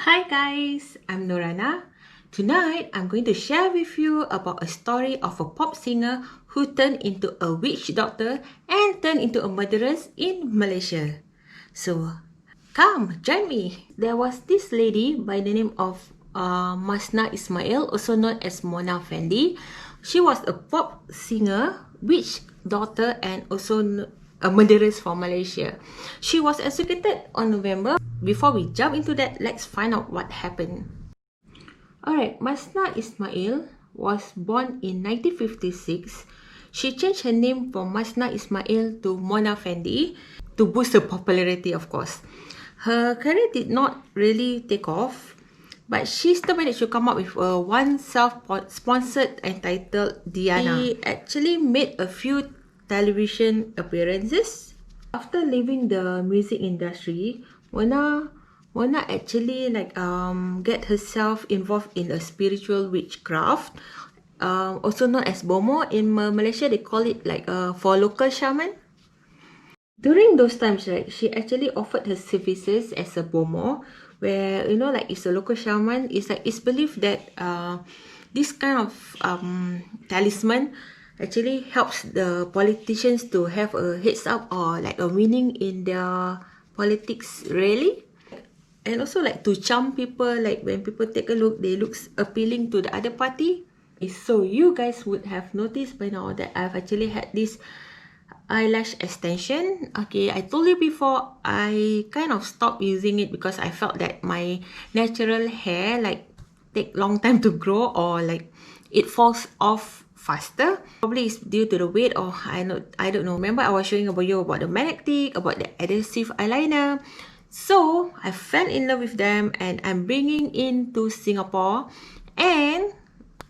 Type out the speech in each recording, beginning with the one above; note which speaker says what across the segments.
Speaker 1: Hi guys, I'm Norana. Tonight, I'm going to share with you about a story of a pop singer who turned into a witch doctor and turned into a murderess in Malaysia. So, come, join me. There was this lady by the name of Maznah Ismail, also known as Mona Fandey. She was a pop singer, witch doctor, and also a murderess from Malaysia. She was executed on November. Before we jump into that, let's find out what happened. Alright, Maznah Ismail was born in 1956. She changed her name from Maznah Ismail to Mona Fandey to boost her popularity, of course. Her career did not really take off, but she still managed to come up with one self-sponsored entitled Diana. She actually made a few television appearances. After leaving the music industry, Mona actually get herself involved in a spiritual witchcraft, also known as bomo. In Malaysia, they call it for local shaman. During those times, right, she actually offered her services as a bomo, where it's a local shaman. It's believed that this kind of talisman actually helps the politicians to have a heads up or like a winning in their politics really, and also like to charm people. Like when people take a look, they look appealing to the other party. So you guys would have noticed by now that I've actually had this eyelash extension. Okay, I told you before, I kind of stopped using it because I felt that my natural hair take long time to grow, or like it falls off faster. Probably it's due to the weight, or I don't know. Remember I was showing you about the magnetic, about the adhesive eyeliner. So I fell in love with them and I'm bringing into Singapore, and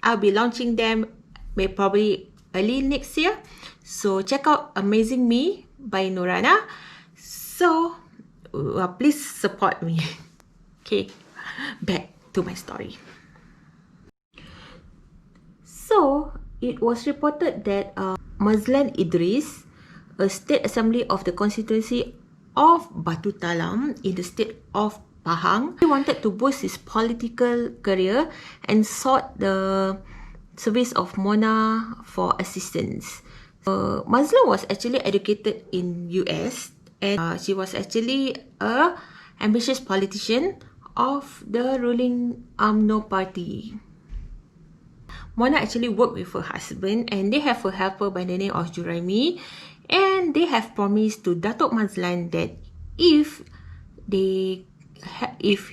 Speaker 1: I'll be launching them probably early next year. So check out Amazing Me by Norana. So please support me. Okay, back to my story. So it was reported that Mazlan Idris, a state assembly of the constituency of Batu Talam in the state of Pahang, he wanted to boost his political career and sought the service of Mona for assistance. Mazlan was actually educated in US, and she was actually a ambitious politician of the ruling UMNO party. Mona actually worked with her husband, and they have a helper by the name of Juraimi, and they have promised to Datuk Mazlan that if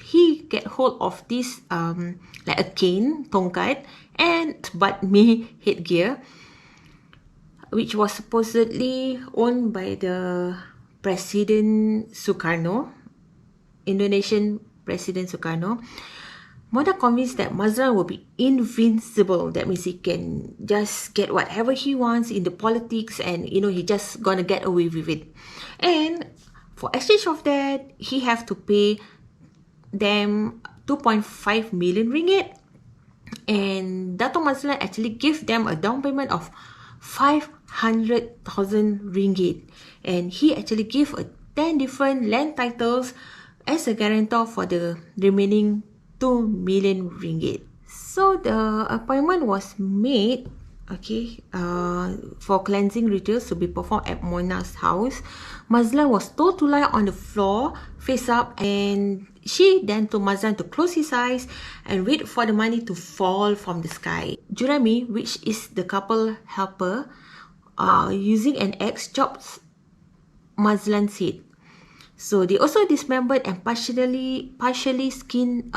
Speaker 1: he get hold of this like a cane, tongkat, and batmi headgear, which was supposedly owned by the President Sukarno, Indonesian President Sukarno, Mona convinced that Mazlan will be invincible. That means he can just get whatever he wants in the politics, and he just gonna get away with it. And for exchange of that, he have to pay them 2.5 million ringgit. And Dato' Mazlan actually gave them a down payment of 500,000 ringgit. And he actually gave 10 different land titles as a guarantor for the remaining 2 million ringgit. So the appointment was made, for cleansing rituals to be performed at Mona's house. Mazlan was told to lie on the floor, face up, and she then told Mazlan to close his eyes and wait for the money to fall from the sky. Jurami, which is the couple helper, using an axe, chopped Mazlan's head. So they also dismembered and partially skinned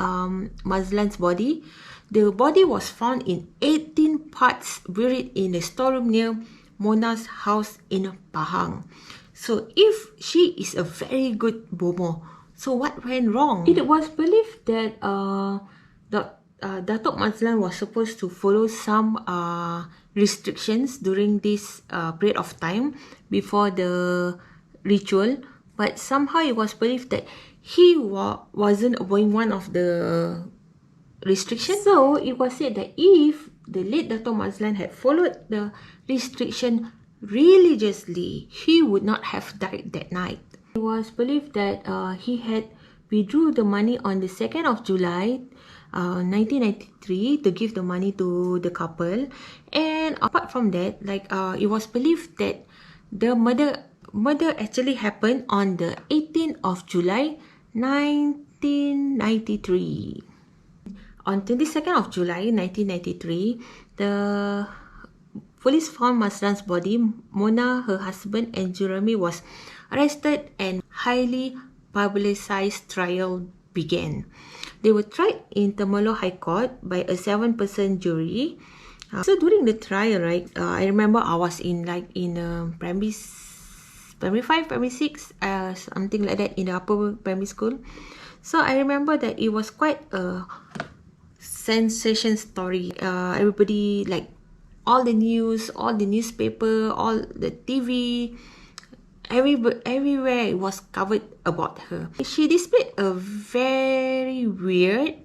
Speaker 1: Mazlan's body. The body was found in 18 parts, buried in a storeroom near Mona's house in Pahang. So if she is a very good bomo, so what went wrong? It was believed that Datuk Mazlan was supposed to follow some restrictions during this period of time before the ritual, but somehow it was believed that he wasn't obeying one of the restrictions. So it was said that if the late Datuk Mazlan had followed the restriction religiously, he would not have died that night. It was believed that he had withdrew the money on the 2nd of July 1993 to give the money to the couple. And apart from that, like it was believed that the murder actually happened on the 18th of July 1993. On 22nd of July 1993, the police found Mazlan's body. Mona, her husband, and Jeremy was arrested, and highly publicized trial began. They were tried in Temerloh High Court by a 7-person jury. So during the trial, right, I remember I was in primary 5, primary 6, something like that, in the upper primary school. So I remember that it was quite a sensation story. Everybody, like all the news, all the newspaper, all the TV, everywhere it was covered about her. She displayed a very weird,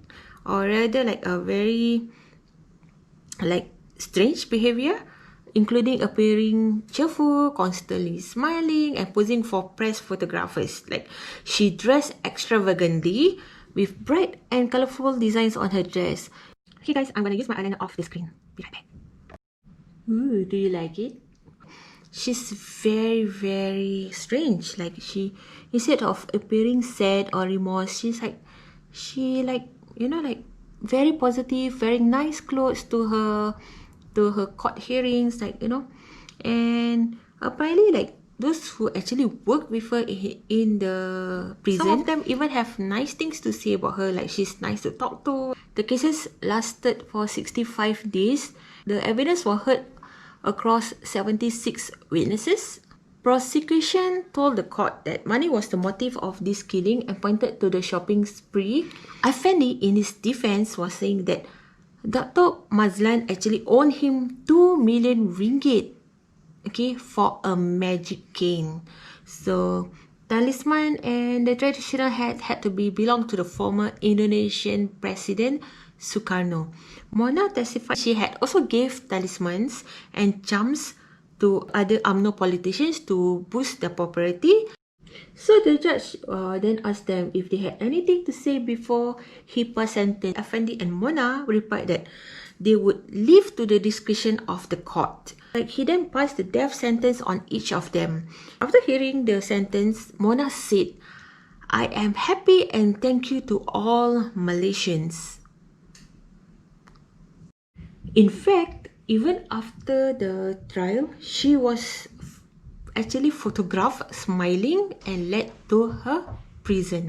Speaker 1: or rather like a very strange behavior, including appearing cheerful, constantly smiling, and posing for press photographers. Like, she dressed extravagantly with bright and colorful designs on her dress. Okay guys, I'm gonna use my eyeliner off the screen. Be right back. Ooh, do you like it? She's very, very strange. Like, she, instead of appearing sad or remorse, she very positive, wearing nice clothes to her court hearings, and apparently, like, those who actually work with her in the prison, some of them even have nice things to say about her, like she's nice to talk to. The cases lasted for 65 days. The evidence was heard across 76 witnesses. Prosecution told the court that money was the motive of this killing and pointed to the shopping spree. Effendi, in his defense, was saying that Dr. Mazlan actually owed him 2 million ringgit, okay, for a magic cane. So talisman and the traditional hat had to belong to the former Indonesian president Sukarno. Mona testified she had also gave talismans and charms to other UMNO politicians to boost their popularity. So the judge then asked them if they had anything to say before he passed sentence. Effendi and Mona replied that they would leave to the discretion of the court. Like, he then passed the death sentence on each of them. After hearing the sentence, Mona said, "I am happy and thank you to all Malaysians." In fact, even after the trial, she was actually photographed smiling and led to her prison.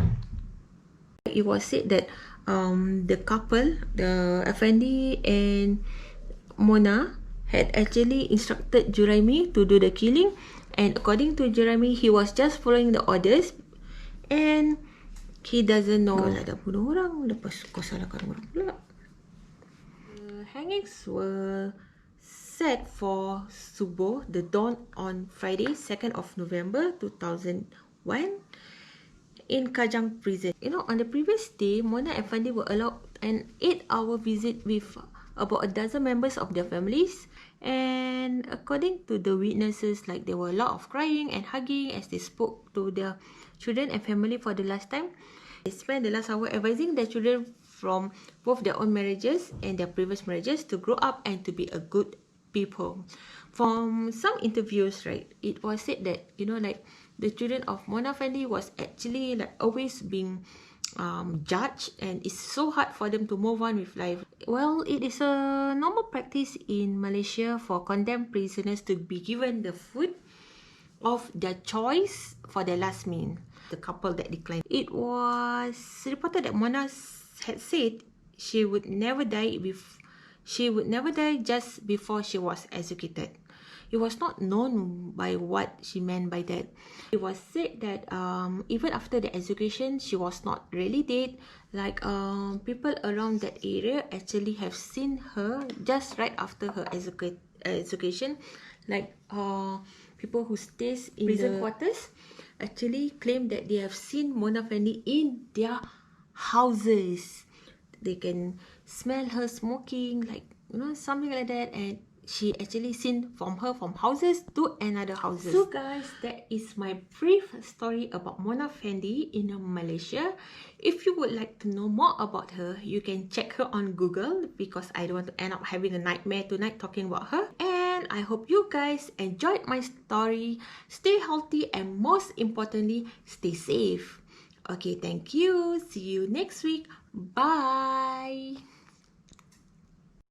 Speaker 1: It was said that the couple, the Effendi and Mona, had actually instructed Jeremy to do the killing, and according to Jeremy, he was just following the orders, and he doesn't know lah dah bunuh orang, lepas kau salahkan orang pula. Hangings were set for Subuh, the dawn, on Friday, 2nd of November 2001 in Kajang prison. On the previous day, Mona and Fandey were allowed an 8-hour visit with about a dozen members of their families. And according to the witnesses, like, there were a lot of crying and hugging as they spoke to their children and family for the last time. They spent the last hour advising their children from both their own marriages and their previous marriages to grow up and to be a good people. From some interviews, right, it was said that, the children of Mona Fandey was actually always being judged, and it's so hard for them to move on with life. Well, it is a normal practice in Malaysia for condemned prisoners to be given the food of their choice for their last meal. The couple that declined. It was reported that Mona had said she would never die just before she was executed. It was not known by what she meant by that. It was said that even after the execution, she was not really dead. Like, people around that area actually have seen her just right after her execution. Like, people who stays in prison quarters actually claim that they have seen Mona Fandey in their houses. They can smell her smoking, like, something like that, and she actually seen from houses to another houses. So guys, that is my brief story about Mona Fandey in Malaysia. If you would like to know more about her, you can check her on Google, because I don't want to end up having a nightmare tonight talking about her. And I hope you guys enjoyed my story. Stay healthy, and most importantly, stay safe. Okay, thank you. See you next week. Bye.